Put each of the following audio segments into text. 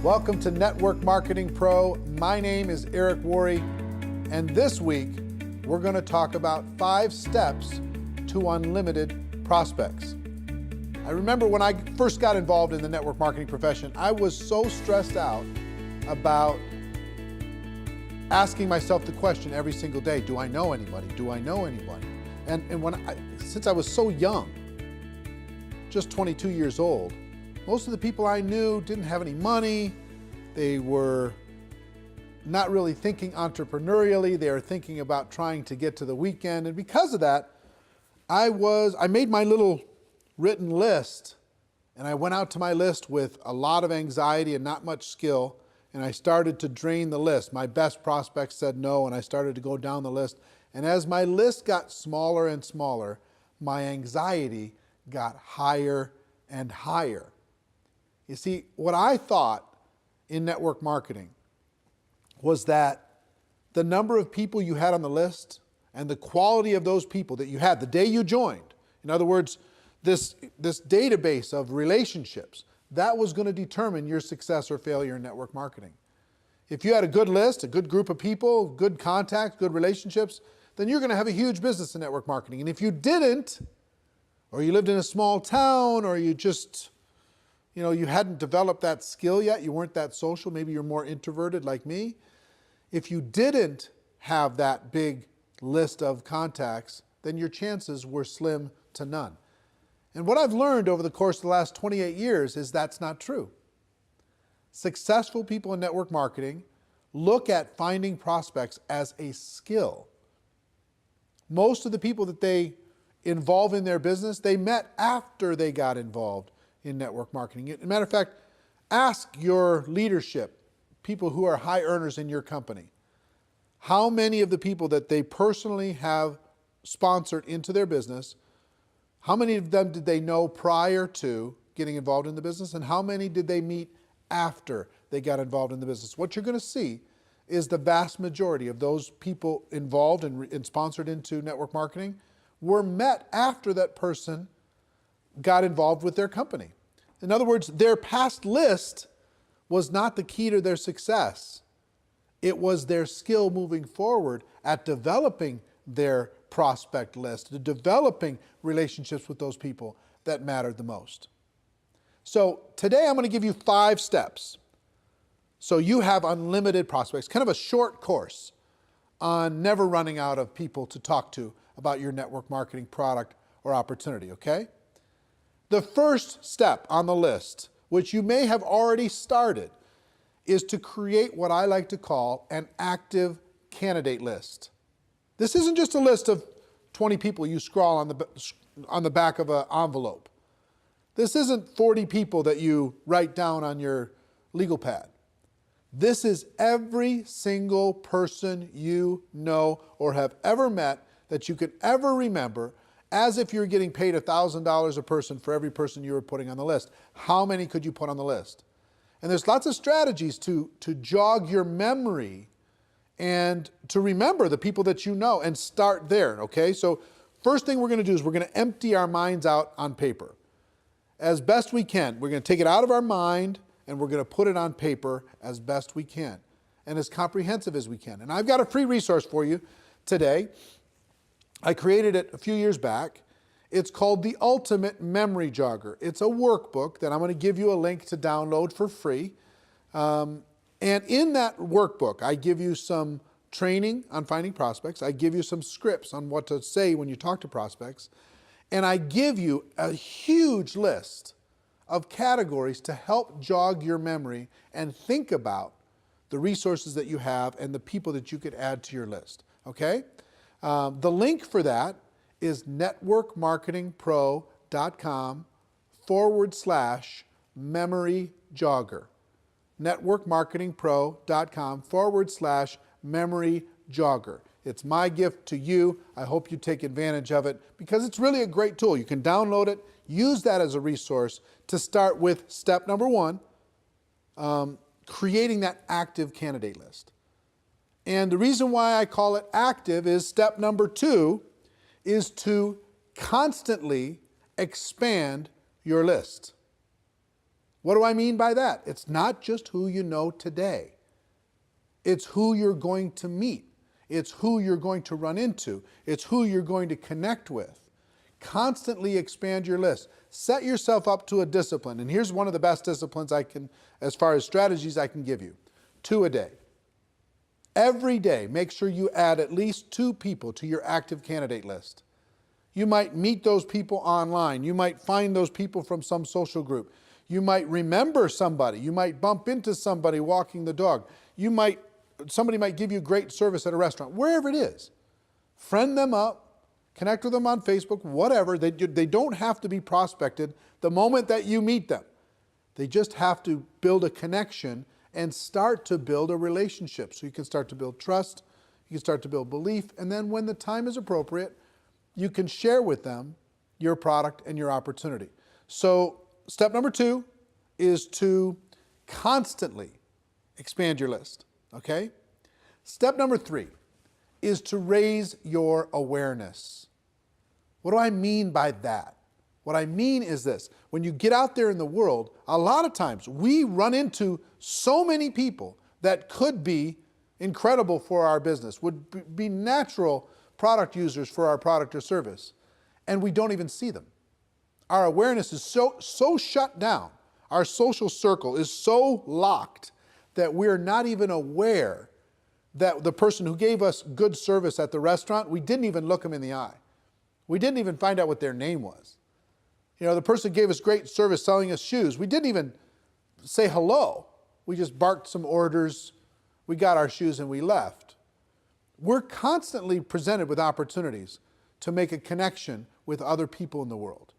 Welcome to Network Marketing Pro. My name is Erick Worre, and this week we're going to talk about 5 steps to unlimited prospects. I remember when I first got involved in the network marketing profession, I was so stressed out about asking myself the question every single day, do I know anybody? Do I know anybody? And since I was so young, just 22 years old, most of the people I knew didn't have any money. They were not really thinking entrepreneurially. They were thinking about trying to get to the weekend. And because of that, I made my little written list, and I went out to my list with a lot of anxiety and not much skill, and I started to drain the list. My best prospects said no, and I started to go down the list. And as my list got smaller and smaller, my anxiety got higher and higher. You see, what I thought in network marketing was that the number of people you had on the list and the quality of those people that you had the day you joined, in other words, this database of relationships, that was going to determine your success or failure in network marketing. If you had a good list, a good group of people, good contacts, good relationships, then you're going to have a huge business in network marketing. And if you didn't, or you lived in a small town, or you just, you hadn't developed that skill yet, you weren't that social, maybe you're more introverted like me. If you didn't have that big list of contacts, then your chances were slim to none. And what I've learned over the course of the last 28 years is that's not true. Successful people in network marketing look at finding prospects as a skill. Most of the people that they involve in their business, they met after they got involved in network marketing. As a matter of fact, ask your leadership, people who are high earners in your company, how many of the people that they personally have sponsored into their business, how many of them did they know prior to getting involved in the business, and how many did they meet after they got involved in the business? What you're going to see is the vast majority of those people involved and sponsored into network marketing were met after that person got involved with their company. In other words, their past list was not the key to their success. It was their skill moving forward at developing their prospect list, to developing relationships with those people that mattered the most. So today I'm going to give you 5 steps so you have unlimited prospects, kind of a short course on never running out of people to talk to about your network marketing product or opportunity, okay? The first step on the list, which you may have already started, is to create what I like to call an active candidate list. This isn't just a list of 20 people you scrawl on the back of an envelope. This isn't 40 people that you write down on your legal pad. This is every single person you know or have ever met that you could ever remember, as if you're getting paid $1,000 a person for every person you were putting on the list. How many could you put on the list? And there's lots of strategies to jog your memory and to remember the people that you know and start there, okay? So first thing we're going to do is we're going to empty our minds out on paper. As best we can. We're going to take it out of our mind and we're going to put it on paper as best we can and as comprehensive as we can. And I've got a free resource for you today. I created it a few years back. It's called the Ultimate Memory Jogger. It's a workbook that I'm going to give you a link to download for free. And in that workbook, I give you some training on finding prospects. I give you some scripts on what to say when you talk to prospects. And I give you a huge list of categories to help jog your memory and think about the resources that you have and the people that you could add to your list, okay? The link for that is networkmarketingpro.com/memory jogger. networkmarketingpro.com/memory jogger. It's my gift to you. I hope you take advantage of it because it's really a great tool. You can download it, use that as a resource to start with step number 1, creating that active candidate list. And the reason why I call it active is step number 2 is to constantly expand your list. What do I mean by that? It's not just who you know today. It's who you're going to meet. It's who you're going to run into. It's who you're going to connect with. Constantly expand your list. Set yourself up to a discipline. And here's one of the best disciplines I can, as far as strategies I can give you. 2 a day. Every day, make sure you add at least 2 people to your active candidate list. You might meet those people online. You might find those people from some social group. You might remember somebody. You might bump into somebody walking the dog. Somebody might give you great service at a restaurant, wherever it is. Friend them up, connect with them on Facebook, whatever. They don't have to be prospected the moment that you meet them. They just have to build a connection and start to build a relationship. So you can start to build trust, you can start to build belief, and then when the time is appropriate, you can share with them your product and your opportunity. So step number 2 is to constantly expand your list, okay? Step number 3 is to raise your awareness. What do I mean by that? What I mean is this: when you get out there in the world, a lot of times we run into so many people that could be incredible for our business, would be natural product users for our product or service, and we don't even see them. Our awareness is so shut down. Our social circle is so locked that we're not even aware that the person who gave us good service at the restaurant, we didn't even look them in the eye. We didn't even find out what their name was. You know, the person gave us great service selling us shoes. We didn't even say hello. We just barked some orders. We got our shoes and we left. We're constantly presented with opportunities to make a connection with other people in the world.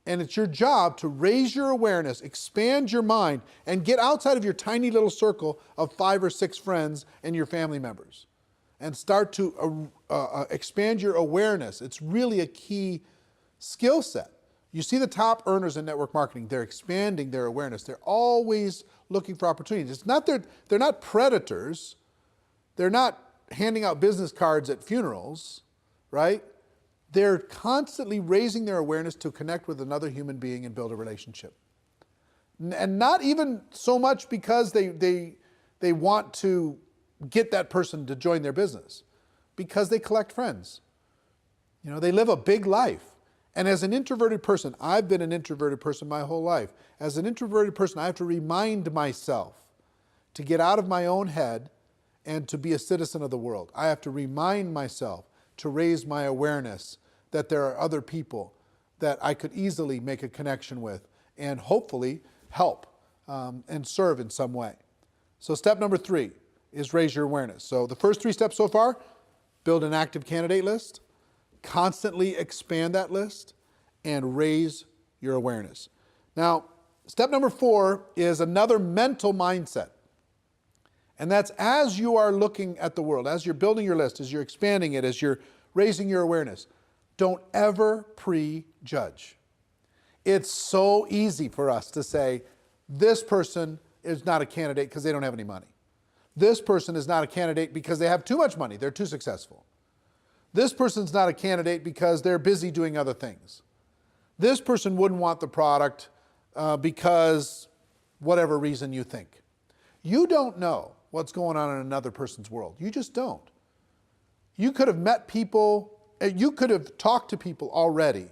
And it's your job to raise your awareness, expand your mind, and get outside of your tiny little circle of 5 or 6 friends and your family members. And start to expand your awareness. It's really a key skill set. You see the top earners in network marketing, they're expanding their awareness. They're always looking for opportunities. It's not they're not predators. They're not handing out business cards at funerals, right? They're constantly raising their awareness to connect with another human being and build a relationship. And not even so much because they want to get that person to join their business, because they collect friends. You know, they live a big life. And as an introverted person, I've been an introverted person my whole life. As an introverted person, I have to remind myself to get out of my own head and to be a citizen of the world. I have to remind myself to raise my awareness that there are other people that I could easily make a connection with and hopefully help and serve in some way. So step number 3 is raise your awareness. So the first 3 steps so far: build an active candidate list, constantly expand that list, and raise your awareness. Now, step number 4 is another mental mindset. And that's as you are looking at the world, as you're building your list, as you're expanding it, as you're raising your awareness, don't ever prejudge. It's so easy for us to say, this person is not a candidate because they don't have any money. This person is not a candidate because they have too much money, they're too successful. This person's not a candidate because they're busy doing other things. This person wouldn't want the product because whatever reason you think. You don't know what's going on in another person's world. You just don't. You could have met people, you could have talked to people already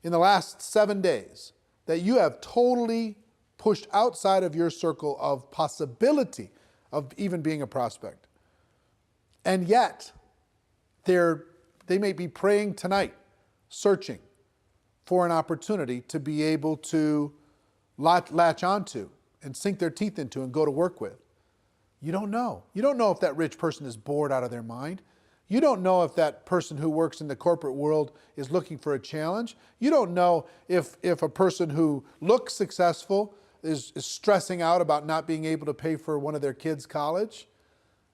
in the last 7 days that you have totally pushed outside of your circle of possibility of even being a prospect. And yet, they may be praying tonight, searching for an opportunity to be able to latch onto and sink their teeth into and go to work with. You don't know. You don't know if that rich person is bored out of their mind. You don't know if that person who works in the corporate world is looking for a challenge. You don't know if a person who looks successful is stressing out about not being able to pay for one of their kids' college.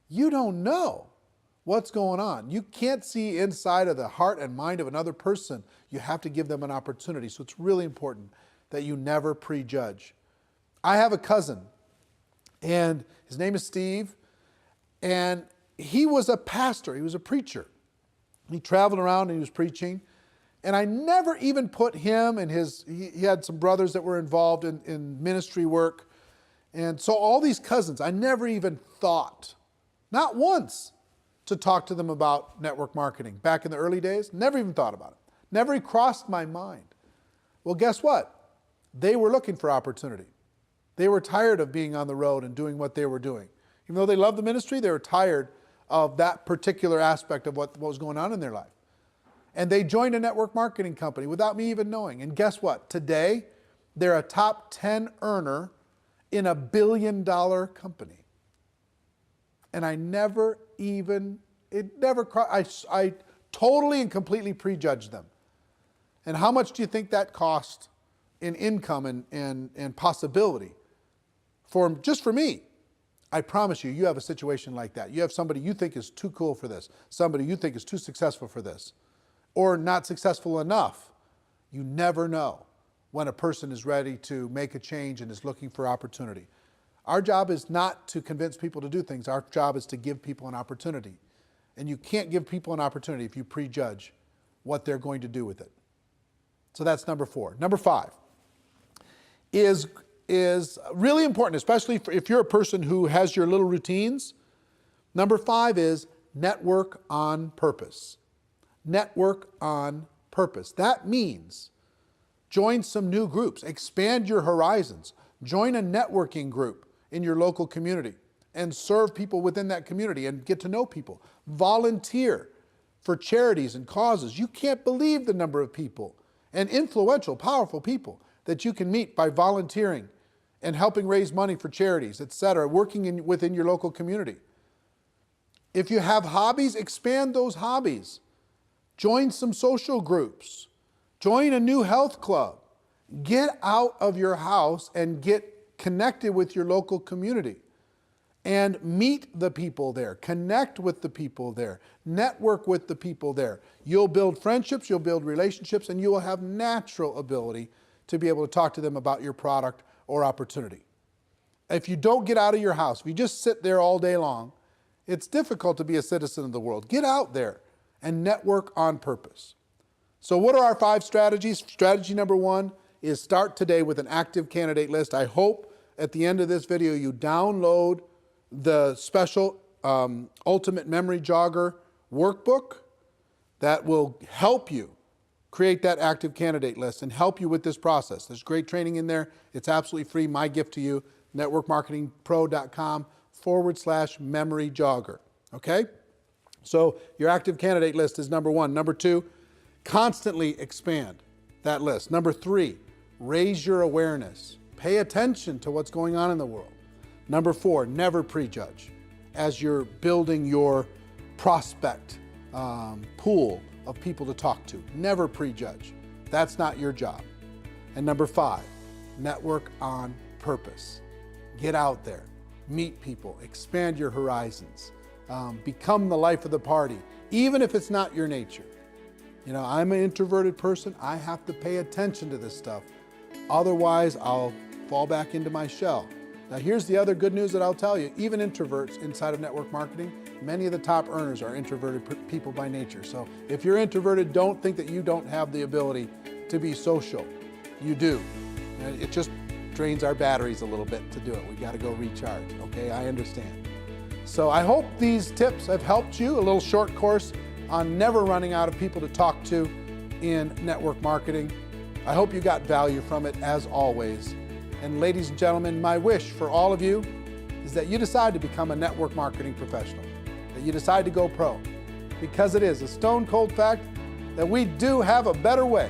You don't know what's going on. You can't see inside of the heart and mind of another person. You have to give them an opportunity. So it's really important that you never prejudge. I have a cousin, and his name is Steve, and he was a pastor. He was a preacher. He traveled around and he was preaching, And I never even put him and he had some brothers that were involved in ministry work. And so all these cousins, I never even thought, not once, to talk to them about network marketing. Back in the early days, never even thought about it. Never crossed my mind. Well, guess what? They were looking for opportunity. They were tired of being on the road and doing what they were doing. Even though they loved the ministry, they were tired of that particular aspect of what was going on in their life. And they joined a network marketing company without me even knowing. And guess what? Today, they're a top 10 earner in a $1 billion company. And I never even, I totally and completely prejudged them. And how much do you think that cost in income and possibility? Just for me, I promise you, you have a situation like that. You have somebody you think is too cool for this, somebody you think is too successful for this, or not successful enough. You never know when a person is ready to make a change and is looking for opportunity. Our job is not to convince people to do things. Our job is to give people an opportunity. And you can't give people an opportunity if you prejudge what they're going to do with it. So that's number 4. Number 5 is really important, especially if you're a person who has your little routines. Number 5 is network on purpose. Network on purpose. That means join some new groups, expand your horizons, join a networking group in your local community and serve people within that community and get to know people. Volunteer for charities and causes. You can't believe the number of people and influential, powerful people that you can meet by volunteering and helping raise money for charities, etc., working within your local community. If you have hobbies, expand those hobbies. Join some social groups. Join a new health club. Get out of your house and get connected with your local community and meet the people there, connect with the people there, network with the people there. You'll build friendships, you'll build relationships, and you will have natural ability to be able to talk to them about your product or opportunity. If you don't get out of your house, if you just sit there all day long, it's difficult to be a citizen of the world. Get out there and network on purpose. So what are our 5 strategies? Strategy number 1 is start today with an active candidate list. I hope at the end of this video you download the special Ultimate Memory Jogger workbook that will help you create that active candidate list and help you with this process. There's great training in there. It's absolutely free. My gift to you, networkmarketingpro.com/memory jogger. Okay? So your active candidate list is number 1. Number 2, constantly expand that list. Number 3, raise your awareness. Pay attention to what's going on in the world. Number 4, never prejudge as you're building your prospect pool of people to talk to. Never prejudge. That's not your job. And number 5, network on purpose. Get out there, meet people, expand your horizons, become the life of the party, even if it's not your nature. You know, I'm an introverted person. I have to pay attention to this stuff. Otherwise, I'll fall back into my shell. Now, here's the other good news that I'll tell you. Even introverts inside of network marketing, many of the top earners are introverted people by nature. So if you're introverted, don't think that you don't have the ability to be social. You do. And it just drains our batteries a little bit to do it. We got to go recharge, okay? I understand. So I hope these tips have helped you. A little short course on never running out of people to talk to in network marketing. I hope you got value from it, as always. And ladies and gentlemen, my wish for all of you is that you decide to become a network marketing professional, that you decide to go pro, because it is a stone cold fact that we do have a better way.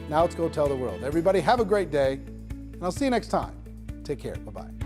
Now let's go tell the world. Everybody have a great day, and I'll see you next time. Take care. Bye-bye.